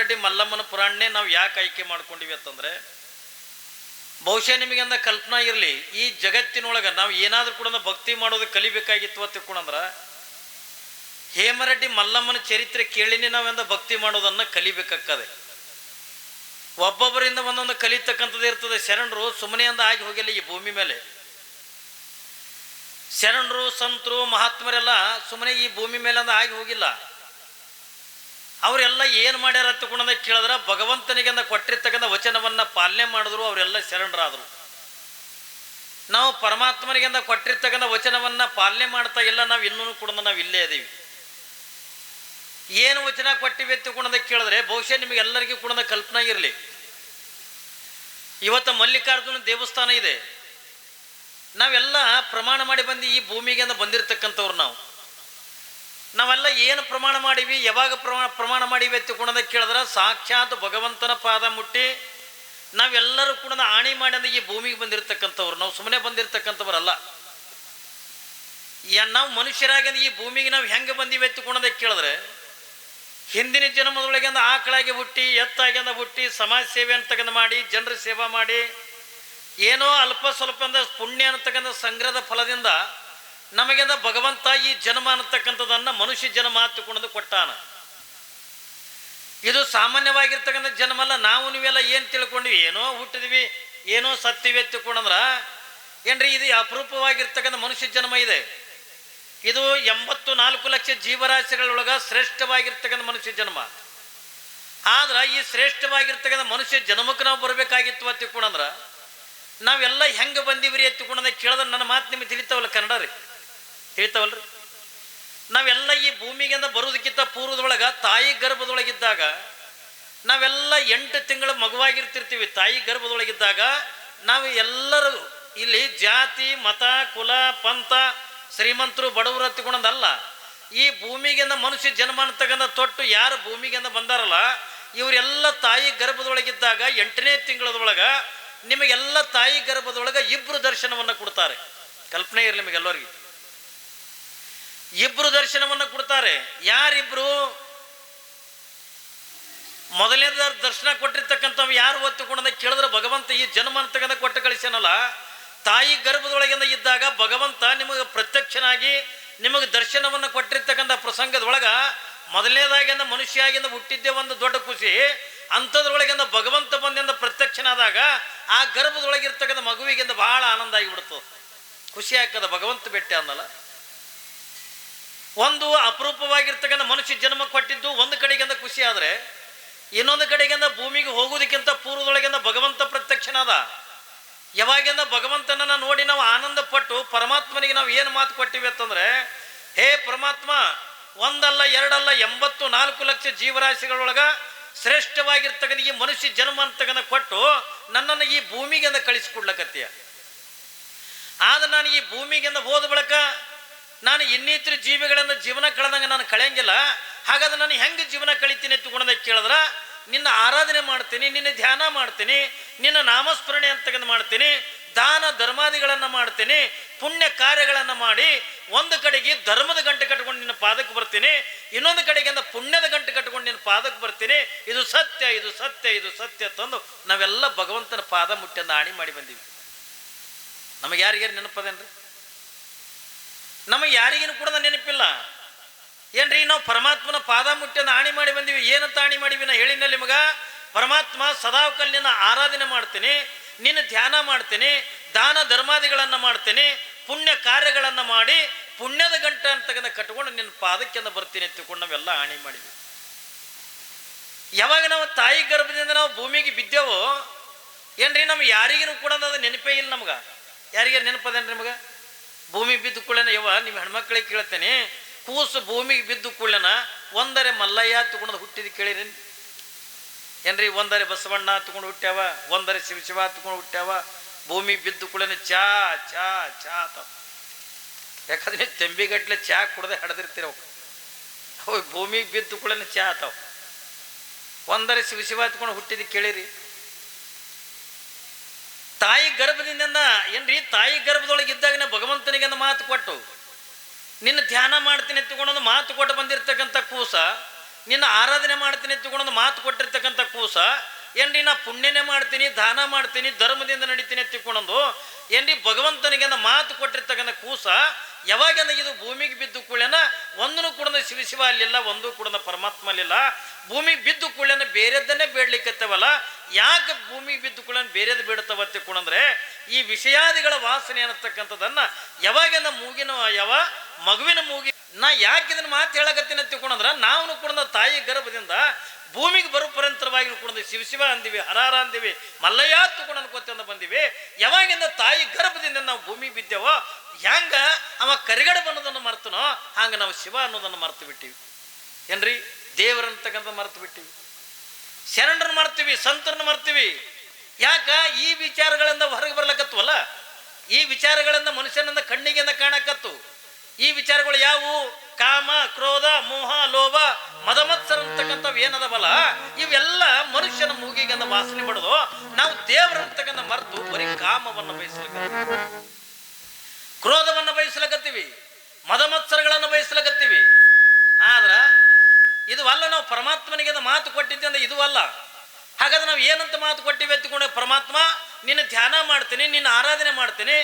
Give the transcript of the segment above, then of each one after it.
ಹೇಮರೆಡ್ಡಿ ಮಲ್ಲಮ್ಮನ ಪುರಾಣನೇ ನಾವು ಯಾಕೆ ಆಯ್ಕೆ ಮಾಡ್ಕೊಂಡಿವಿ ಅಂತಂದರೆ, ಬಹುಶಃ ನಿಮಗೆಂದ ಕಲ್ಪನಾ ಇರಲಿ, ಈ ಜಗತ್ತಿನೊಳಗೆ ನಾವು ಏನಾದರೂ ಕೂಡ ಭಕ್ತಿ ಮಾಡೋದು ಕಲಿಬೇಕಾಗಿತ್ತು ಅಂತ ತಿಳ್ಕೊಂಡ್ರೆ ಹೇಮರೆಡ್ಡಿ ಮಲ್ಲಮ್ಮನ ಚರಿತ್ರೆ ಕೇಳಿನೇ ನಾವೆಂದ ಭಕ್ತಿ ಮಾಡೋದನ್ನು ಕಲಿಬೇಕಾಗ್ತದೆ. ಒಬ್ಬೊಬ್ಬರಿಂದ ಒಂದೊಂದು ಕಲಿತಕ್ಕಂಥದ್ದು ಇರ್ತದೆ. ಶರಣರು ಸುಮ್ಮನೆ ಅಂದ ಆಗಿ ಹೋಗಿಲ್ಲ ಈ ಭೂಮಿ ಮೇಲೆ. ಶರಣರು, ಸಂತರು, ಮಹಾತ್ಮರೆಲ್ಲ ಸುಮ್ಮನೆ ಈ ಭೂಮಿ ಮೇಲೆ ಅಂದ ಆಗಿ ಹೋಗಿಲ್ಲ. ಅವರೆಲ್ಲ ಏನು ಮಾಡ್ಯಾರ ತಗೊಂಡ ಕೇಳಿದ್ರೆ, ಭಗವಂತನಿಗೆಂದ ಕೊಟ್ಟಿರ್ತಕ್ಕಂಥ ವಚನವನ್ನು ಪಾಲನೆ ಮಾಡಿದ್ರು, ಅವರೆಲ್ಲ ಶರಣರಾದರು. ನಾವು ಪರಮಾತ್ಮನಿಗೆಂದ ಕೊಟ್ಟಿರ್ತಕ್ಕಂಥ ವಚನವನ್ನು ಪಾಲನೆ ಮಾಡ್ತಾ ಇಲ್ಲ, ನಾವು ಇನ್ನೂ ಕೂಡ ನಾವು ಇಲ್ಲೇ ಇದೀವಿ. ಏನು ವಚನ ಕೊಟ್ಟಿವೆ ತಗೊಂಡ ಕೇಳಿದ್ರೆ, ಬಹುಶಃ ನಿಮಗೆಲ್ಲರಿಗೂ ಕೂಡ ಕಲ್ಪನಾ ಇರಲಿ, ಇವತ್ತು ಮಲ್ಲಿಕಾರ್ಜುನ ದೇವಸ್ಥಾನ ಇದೆ. ನಾವೆಲ್ಲ ಪ್ರಮಾಣ ಮಾಡಿ ಬಂದು ಈ ಭೂಮಿಗೆ ಬಂದಿರತಕ್ಕಂಥವ್ರು. ನಾವೆಲ್ಲ ಏನು ಪ್ರಮಾಣ ಮಾಡೀವಿ, ಯಾವಾಗ ಪ್ರಮಾಣ ಮಾಡೀವಿ ಅಂತ ಕೇಳಿದ್ರೆ, ಸಾಕ್ಷಾತ್ ಭಗವಂತನ ಪಾದ ಮುಟ್ಟಿ ನಾವೆಲ್ಲರೂ ಕೂಡ ಆಣಿ ಮಾಡಿ ಈ ಭೂಮಿಗೆ ಬಂದಿರತಕ್ಕಂಥವ್ರು. ನಾವು ಸುಮ್ಮನೆ ಬಂದಿರತಕ್ಕಂಥವ್ರಲ್ಲ. ನಾವು ಮನುಷ್ಯರಾಗಿ ಈ ಭೂಮಿಗೆ ನಾವು ಹೆಂಗೆ ಬಂದೀವಿ ಅಂತ ಕೇಳಿದ್ರೆ, ಹಿಂದಿನ ಜನ್ಮದೊಳಗೆ ಆಕಳಾಗಿ ಹುಟ್ಟಿ, ಎತ್ತಾಗಿ ಹುಟ್ಟಿ, ಸಮಾಜ ಸೇವೆ ಅಂತಕ್ಕಂಥ ಮಾಡಿ, ಜನರ ಸೇವಾ ಮಾಡಿ, ಏನೋ ಅಲ್ಪ ಸ್ವಲ್ಪ ಪುಣ್ಯ ಅನ್ನತಕ್ಕಂಥ ಸಂಗ್ರಹದ ಫಲದಿಂದ ನಮಗೆಂದ ಭಗವಂತ ಈ ಜನ್ಮ ಅನ್ನತಕ್ಕಂಥದ್ದನ್ನು ಮನುಷ್ಯ ಜನ್ಮ ತಗೊಂಡು ಕೊಟ್ಟಾನ. ಇದು ಸಾಮಾನ್ಯವಾಗಿರ್ತಕ್ಕಂಥ ಜನ್ಮ ಅಲ್ಲ. ನಾವು ನೀವೆಲ್ಲ ಏನು ತಿಳ್ಕೊಂಡ್ವಿ, ಏನೋ ಹುಟ್ಟಿದ್ವಿ, ಏನೋ ಸತ್ತಿವಿ ತಿಳ್ಕೊಂಡ್ರ ಏನ್ರಿ, ಇದು ಅಪರೂಪವಾಗಿರ್ತಕ್ಕಂಥ ಮನುಷ್ಯ ಜನ್ಮ ಇದೆ. ಇದು 84 ಲಕ್ಷ ಜೀವರಾಶಿಗಳೊಳಗ ಶ್ರೇಷ್ಠವಾಗಿರ್ತಕ್ಕಂಥ ಮನುಷ್ಯ ಜನ್ಮ. ಆದ್ರೆ ಈ ಶ್ರೇಷ್ಠವಾಗಿರ್ತಕ್ಕಂಥ ಮನುಷ್ಯ ಜನ್ಮಕ್ಕೆ ನಾವು ಬರಬೇಕಾಗಿತ್ತು ಅಂತ ತಿಳ್ಕೊಂಡ್ರ ನಾವೆಲ್ಲ ಹೆಂಗೆ ಬಂದಿವ್ರಿ ಅಂತ ತಿಳ್ಕೊಂಡ ಕೇಳಿದ್ರೆ, ನನ್ನ ಮಾತು ನಿಮಗೆ ತಿಳಿತಾವಲ್ಲ, ಕನ್ನಡ ರೀ ತಿಳಿತಾವಲ್ರಿ. ನಾವೆಲ್ಲ ಈ ಭೂಮಿಗೆ ಬರೋದಕ್ಕಿಂತ ಪೂರ್ವದೊಳಗೆ ತಾಯಿ ಗರ್ಭದೊಳಗಿದ್ದಾಗ ನಾವೆಲ್ಲ 8 ತಿಂಗಳ ಮಗುವಾಗಿರ್ತಿರ್ತೀವಿ. ತಾಯಿ ಗರ್ಭದೊಳಗಿದ್ದಾಗ ನಾವು ಎಲ್ಲರೂ ಇಲ್ಲಿ ಜಾತಿ, ಮತ, ಕುಲ, ಪಂಥ, ಶ್ರೀಮಂತರು, ಬಡವರು ಹತ್ತಿಕೊಂಡಲ್ಲ, ಈ ಭೂಮಿಗೆ ಮನುಷ್ಯ ಜನ್ಮ ಅಂತಕ್ಕಂಥ ತೊಟ್ಟು ಯಾರು ಭೂಮಿಗೆ ಬಂದಾರಲ್ಲ, ಇವರೆಲ್ಲ ತಾಯಿ ಗರ್ಭದೊಳಗಿದ್ದಾಗ 8ನೇ ತಿಂಗಳದೊಳಗೆ ನಿಮಗೆಲ್ಲ ತಾಯಿ ಗರ್ಭದೊಳಗೆ 2 ದರ್ಶನವನ್ನು ಕೊಡ್ತಾರೆ. ಕಲ್ಪನೆ ಇರಲಿ ನಿಮಗೆಲ್ಲರಿಗೂ. 2 ದರ್ಶನವನ್ನು ಕೊಡ್ತಾರೆ. ಯಾರಿಬ್ರು? ಮೊದಲನೇ ದರ್ಶನ ಕೊಟ್ಟಿರ್ತಕ್ಕಂಥವ್ ಯಾರು ಒತ್ತುಕೊಂಡ ಕೇಳಿದ್ರೆ, ಭಗವಂತ ಈ ಜನ್ಮ ಅಂತಕ್ಕಂಥ ಕೊಟ್ಟು ಕಳಿಸ್ಯಾನಲ್ಲ, ತಾಯಿ ಗರ್ಭದೊಳಗಿಂದ ಇದ್ದಾಗ ಭಗವಂತ ನಿಮಗೆ ಪ್ರತ್ಯಕ್ಷನಾಗಿ ನಿಮಗೆ ದರ್ಶನವನ್ನು ಕೊಟ್ಟಿರ್ತಕ್ಕಂಥ ಪ್ರಸಂಗದೊಳಗ ಮೊದಲನೇದಾಗಿಂದ ಮನುಷ್ಯಾಗಿಂದ ಹುಟ್ಟಿದ್ದೇ ಒಂದು ದೊಡ್ಡ ಖುಷಿ. ಅಂಥದ್ರೊಳಗಿಂದ ಭಗವಂತ ಬಂದಿಂದ ಪ್ರತ್ಯಕ್ಷನಾದಾಗ ಆ ಗರ್ಭದೊಳಗಿರ್ತಕ್ಕಂಥ ಮಗುವಿಗಿಂದ ಬಹಳ ಆನಂದ ಆಗಿಬಿಡ್ತದೆ, ಖುಷಿ ಆಗ್ತದೆ. ಭಗವಂತ ಭೇಟಿ ಅನ್ನಲ್ಲ. ಒಂದು ಅಪರೂಪವಾಗಿರ್ತಕ್ಕಂಥ ಮನುಷ್ಯ ಜನ್ಮ ಕೊಟ್ಟಿದ್ದು ಒಂದು ಕಡೆಗಿಂದ ಖುಷಿ ಆದರೆ, ಇನ್ನೊಂದು ಕಡೆಗಿಂದ ಭೂಮಿಗೆ ಹೋಗುವುದಕ್ಕಿಂತ ಪೂರ್ವದೊಳಗಿಂದ ಭಗವಂತ ಪ್ರತ್ಯಕ್ಷನಾದ. ಯಾವಾಗಿಂದ ಭಗವಂತನನ್ನ ನೋಡಿ ನಾವು ಆನಂದ ಪಟ್ಟು ಪರಮಾತ್ಮನಿಗೆ ನಾವು ಏನು ಮಾತು ಕೊಟ್ಟಿವಿ ಅಂತಂದ್ರೆ, ಹೇ ಪರಮಾತ್ಮ, ಒಂದಲ್ಲ ಎರಡಲ್ಲ 84 ಲಕ್ಷ ಜೀವರಾಶಿಗಳೊಳಗ ಶ್ರೇಷ್ಠವಾಗಿರ್ತಕ್ಕಂಥ ಈ ಮನುಷ್ಯ ಜನ್ಮ ಅಂತಕ್ಕಂಥ ಕೊಟ್ಟು ನನ್ನನ್ನು ಈ ಭೂಮಿಗೆಂದ ಕಳಿಸಿಕೊಡ್ಲಕತ್ತೀಯ. ಆದ್ರೆ ನಾನು ಈ ಭೂಮಿಗೆಂದ ಹೋದ ಬಳಿಕ ನಾನು ಇನ್ನಿತರ ಜೀವಿಗಳಿಂದ ಜೀವನ ಕಳೆದಂಗೆ ನಾನು ಕಳೆಯಂಗಿಲ್ಲ. ಹಾಗಾದ್ರೆ ನಾನು ಹೆಂಗೆ ಜೀವನ ಕಳಿತೀನಿ ತಗೊಂಡ ಕೇಳಿದ್ರ, ನಿನ್ನ ಆರಾಧನೆ ಮಾಡ್ತೀನಿ, ನಿನ್ನ ಧ್ಯಾನ ಮಾಡ್ತೀನಿ, ನಿನ್ನ ನಾಮಸ್ಮರಣೆ ಅಂತಕ್ಕಂಥ ಮಾಡ್ತೀನಿ, ದಾನ ಧರ್ಮಾದಿಗಳನ್ನು ಮಾಡ್ತೀನಿ, ಪುಣ್ಯ ಕಾರ್ಯಗಳನ್ನು ಮಾಡಿ ಒಂದು ಕಡೆಗೆ ಧರ್ಮದ ಗಂಟೆ ಕಟ್ಕೊಂಡು ನಿನ್ನ ಪಾದಕ್ಕೆ ಬರ್ತೀನಿ, ಇನ್ನೊಂದು ಕಡೆಗಿಂದ ಪುಣ್ಯದ ಗಂಟೆ ಕಟ್ಕೊಂಡು ನಿನ್ನ ಪಾದಕ್ಕೆ ಬರ್ತೀನಿ. ಇದು ಸತ್ಯ, ಇದು ಸತ್ಯ, ಇದು ಸತ್ಯ ತಂದು ನಾವೆಲ್ಲ ಭಗವಂತನ ಪಾದ ಮುಟ್ಟಿಂದ ಆಣಿ ಮಾಡಿ ಬಂದೀವಿ. ನಮಗೆ ಯಾರಿಗಾರು ನೆನಪದೇನ್ರಿ? ನಮಗೆ ಯಾರಿಗೇನು ಕೂಡ ನೆನಪಿಲ್ಲ ಏನ್ರಿ. ನಾವು ಪರಮಾತ್ಮನ ಪಾದ ಮುಟ್ಟಿಂದ ಆಣಿ ಮಾಡಿ ಬಂದೀವಿ. ಏನಂತ ಆಣಿ ಮಾಡಿವಿ? ನಾ ಹೇಳಿನಲ್ಲಿ ಮಗ, ಪರಮಾತ್ಮ ಸದಾಕಾಲ ನಿನ್ನ ಆರಾಧನೆ ಮಾಡ್ತೀನಿ, ನಿನ್ನ ಧ್ಯಾನ ಮಾಡ್ತೀನಿ, ದಾನ ಧರ್ಮಾದಿಗಳನ್ನು ಮಾಡ್ತೀನಿ, ಪುಣ್ಯ ಕಾರ್ಯಗಳನ್ನು ಮಾಡಿ ಪುಣ್ಯದ ಗಂಟೆ ಅಂತಕ್ಕಂಥ ಕಟ್ಕೊಂಡು ನಿನ್ನ ಪಾದಕ್ಕೆಂದ ಬರ್ತೀನಿ ಎತ್ತಿಕೊಂಡು ನಾವೆಲ್ಲ ಆಣಿ ಮಾಡಿದ್ವಿ. ಯಾವಾಗ ನಾವು ತಾಯಿ ಗರ್ಭದಿಂದ ನಾವು ಭೂಮಿಗೆ ಬಿದ್ದೆವೋ ಏನ್ರಿ, ನಮ್ಗೆ ಯಾರಿಗೂ ಕೂಡ ಅದು ನೆನಪೇ ಇಲ್ಲ. ನಮ್ಗೆ ಯಾರಿಗಾರು ನೆನಪದೇನ್ರಿ? ನಮಗೆ ಭೂಮಿ ಬಿದ್ದು ಕೂಡಲೇನ ಯವ್ವ ನಿಮ್ಮ ಹೆಣ್ಮಕ್ಳಿಗೆ ಕೇಳ್ತೇನೆ, ಕೂಸು ಭೂಮಿಗೆ ಬಿದ್ದು ಕೂಡಲೇನ ಒಂದರೆ ಮಲ್ಲಯ್ಯ ತಗೊಂಡು ಹುಟ್ಟಿದ ಕೇಳಿರಿ ಏನ್ರಿ? ಒಂದರೆ ಬಸವಣ್ಣ ತಗೊಂಡು ಹುಟ್ಟ್ಯಾವ, ಒಂದರೆ ಶಿವ ತಗೊಂಡು ಹುಟ್ಟ್ಯಾವ. ಭೂಮಿ ಬಿದ್ದು ಕೂಡಲೇನ ಚಾ ಚಾ ಚಾ ಆತಾವ. ಯಾಕಂದ್ರೆ ತೆಂಬಿಗಟ್ಲೆ ಚಾ ಕುಡ್ದೆ ಹಡ್ದಿರ್ತೀರ ಅವು ಭೂಮಿಗೆ ಬಿದ್ದು ಕೂಡಲೇನ ಚಾ ಆತಾವ. ಒಂದರೆ ಶಿವ ತಗೊಂಡು ಹುಟ್ಟಿದ ಕೇಳಿರಿ. ತಾಯಿ ಗರ್ಭದಿಂದ ಏನ್ರಿ, ತಾಯಿ ಗರ್ಭದೊಳಗೆ ಇದ್ದಾಗ ಭಗವಂತನಿಗೆ ಮಾತು ಕೊಟ್ಟು ನಿನ್ನ ಧ್ಯಾನ ಮಾಡ್ತೀನಿ ತಗೊಂಡೊಂದು ಮಾತು ಕೊಟ್ಟು ಬಂದಿರತಕ್ಕಂಥ ಕೂಸ ನಿನ್ನ ಆರಾಧನೆ ಮಾಡ್ತೀನಿ ಎತ್ತಿಕೊಂಡು ಮಾತು ಕೊಟ್ಟಿರ್ತಕ್ಕಂಥ ಕೂಸ ಏನ್ರಿ ನಾ ಪುಣ್ಯನೇ ಮಾಡ್ತೀನಿ, ದಾನ ಮಾಡ್ತೀನಿ, ಧರ್ಮದಿಂದ ನಡಿತೀನಿ ಎತ್ತಿಕೊಂಡು ಏನ್ರಿ ಭಗವಂತನಿಗೆ ಮಾತು ಕೊಟ್ಟಿರ್ತಕ್ಕಂಥ ಕೂಸ ಯಾವಾಗ ಇದು ಭೂಮಿಗೆ ಬಿದ್ದು ಕೂಳ್ಯನ ಒಂದೂ ಕೂಡ ಶಿವ ಅಲ್ಲಿಲ್ಲ, ಒಂದು ಕೂಡ ಪರಮಾತ್ಮ ಅಲ್ಲಿಲ್ಲ. ಭೂಮಿಗೆ ಬಿದ್ದು ಕೂಳ್ಯನ ಬೇರೆದ್ದನ್ನೇ ಬೇಡ್ಲಿಕ್ಕತ್ತವಲ್ಲ, ಯಾಕೆ ಭೂಮಿಗೆ ಬಿದ್ದು ಕೂಳ್ಯನ ಬೇರೆದು ಬೇಡ್ತಾವ ಎತ್ತಿಕೊಂಡ್ರೆ ಈ ವಿಷಯಾದಿಗಳ ವಾಸನೆ ಅನ್ನತಕ್ಕಂಥದ್ದನ್ನ ಯಾವಾಗ ಮೂಗಿನ ಯಾವ ಮಗುವಿನ ಮೂಗಿ ನಾ ಯಾಕೆ ಇದನ್ನ ಮಾತು ಹೇಳಕತ್ತೀನಿ ಎತ್ತಿಕೊಂಡ್ರ ನಾವು ಕೂಡ ತಾಯಿ ಗರ್ಭದಿಂದ ಭೂಮಿಗೆ ಬರೋ ಪರಂತರವಾಗಿ ಕೂಡ ಶಿವ ಅಂದಿವಿ, ಹರಾರ ಅಂದಿವಿ, ಮಲ್ಲಯ್ಯ ಕೂಡ ಅನ್ಕೋತ ಬಂದಿವಿ. ಯಾವಾಗಿಂದ ತಾಯಿ ಗರ್ಭದಿಂದ ನಾವು ಭೂಮಿಗೆ ಬಿದ್ದೇವೋ ಹೆಂಗ ಅವ ಕರಿಗಡ ಅನ್ನೋದನ್ನು ಮರ್ತನೋ ಹಂಗ ನಾವು ಶಿವ ಅನ್ನೋದನ್ನು ಮರ್ತು ಬಿಟ್ಟಿವಿ ಏನ್ರಿ. ದೇವರಂತಕ್ಕಂಥ ಮರ್ತು ಬಿಟ್ಟಿವಿ, ಶರಣರನ್ನ ಮಾಡ್ತೀವಿ, ಸಂತರನ್ನ ಮಾಡ್ತೀವಿ. ಯಾಕ ಈ ವಿಚಾರಗಳಿಂದ ಹೊರಗೆ ಬರ್ಲಕತ್ವಲ್ಲ, ಈ ವಿಚಾರಗಳಿಂದ ಮನುಷ್ಯನಿಂದ ಕಣ್ಣಿಗೆಂದ ಕಾಣಕತ್ತು. ಈ ವಿಚಾರಗಳು ಯಾವುವು? ಕಾಮ, ಕ್ರೋಧ, ಮೋಹ, ಲೋಭ, ಮದಮತ್ಸರ ಅಂತಕ್ಕಂಥವು ಏನದವಲ್ಲ ಇವೆಲ್ಲ ಮನುಷ್ಯನ ಮೂಗಿಗಂದ ವಾಸನೆ ಬಡದು ನಾವು ದೇವರಂತಕ್ಕಂಥ ಮರೆತು ಬರೀ ಕಾಮವನ್ನು ಬಯಸ್ಲಕತ್ತೀವಿ, ಕ್ರೋಧವನ್ನು ಬಯಸ್ಲಕತ್ತೀವಿ, ಮದಮತ್ಸರಗಳನ್ನು ಬಯಸ್ಲಕತ್ತೀವಿ. ಆದ್ರ ಇದು ಅಲ್ಲ, ನಾವು ಪರಮಾತ್ಮನಿಗೆ ಮಾತು ಕೊಟ್ಟಿದ್ದೆ ಅಂದ್ರೆ ಇದು ಅಲ್ಲ. ಹಾಗಾದ್ರೆ ನಾವು ಏನಂತ ಮಾತು ಕೊಟ್ಟಿವಿ ಎತ್ತಿಕೊಂಡೆ, ಪರಮಾತ್ಮ ನಿನ್ನ ಧ್ಯಾನ ಮಾಡ್ತೀನಿ, ನಿನ್ನ ಆರಾಧನೆ ಮಾಡ್ತೀನಿ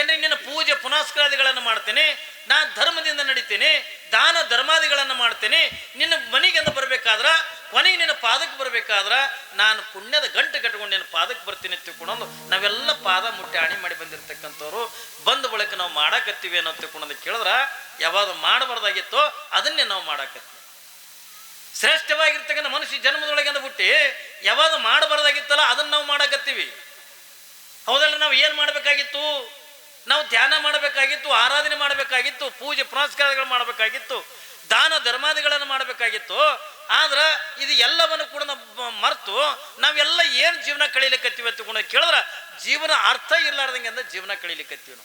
ಏನ್ರಿ, ನಿನ್ನ ಪೂಜೆ ಪುನಸ್ಕಾರಾದಿಗಳನ್ನು ಮಾಡ್ತೀನಿ, ನಾ ಧರ್ಮದಿಂದ ನಡಿತೀನಿ, ದಾನ ಧರ್ಮಾದಿಗಳನ್ನು ಮಾಡ್ತೀನಿ, ನಿನ್ನ ಮನೆಗೆಂದ ಬರ್ಬೇಕಾದ್ರ ಕೊನೆಗೆ ನಿನ್ನ ಪಾದಕ್ಕೆ ಬರ್ಬೇಕಾದ್ರ ನಾನು ಪುಣ್ಯದ ಗಂಟು ಕಟ್ಕೊಂಡು ನಿನ್ನ ಪಾದಕ್ಕೆ ಬರ್ತೀನಿ ತಿಳ್ಕೊಂಡು ನಾವೆಲ್ಲ ಪಾದ ಮುಟ್ಟಿ ಆಣಿ ಮಾಡಿ ಬಂದಿರತಕ್ಕಂಥವ್ರು ಬಂದ ಬಳಿಕ ನಾವು ಮಾಡಾಕತ್ತೀವಿ ಅನ್ನೋ ತಿಳ್ಕೊಂಡು ಕೇಳಿದ್ರ ಯಾವಾಗ ಮಾಡಬಾರ್ದಾಗಿತ್ತೋ ಅದನ್ನೇ ನಾವು ಮಾಡಾಕತ್ತೀವಿ. ಶ್ರೇಷ್ಠವಾಗಿರ್ತಕ್ಕಂಥ ಮನುಷ್ಯ ಜನ್ಮದೊಳಗೆ ಬಿಟ್ಟು ಯಾವಾಗ ಮಾಡಬಾರ್ದಾಗಿತ್ತಲ್ಲ ಅದನ್ನ ನಾವು ಮಾಡಾಕತ್ತೀವಿ. ಹೌದಲ್ಲ, ನಾವು ಏನು ಮಾಡಬೇಕಾಗಿತ್ತು? ನಾವು ಧ್ಯಾನ ಮಾಡಬೇಕಾಗಿತ್ತು, ಆರಾಧನೆ ಮಾಡಬೇಕಾಗಿತ್ತು, ಪೂಜೆ ಪುನಸ್ಕಾರಗಳು ಮಾಡಬೇಕಾಗಿತ್ತು, ದಾನ ಧರ್ಮಾದಿಗಳನ್ನು ಮಾಡಬೇಕಾಗಿತ್ತು. ಆದ್ರೆ ಇದು ಎಲ್ಲವನ್ನು ಕೂಡ ಮರೆತು ನಾವೆಲ್ಲ ಏನು ಜೀವನ ಕಳೀಲಿಕ್ಕತ್ತೀವಿ ಅಂತ ಕೇಳಿದ್ರೆ ಜೀವನ ಅರ್ಥ ಇರ್ಲಾರ್ದಂಗೆ ಜೀವನ ಕಳೀಲಿಕ್ಕತ್ತೀವಿ ನಾವು.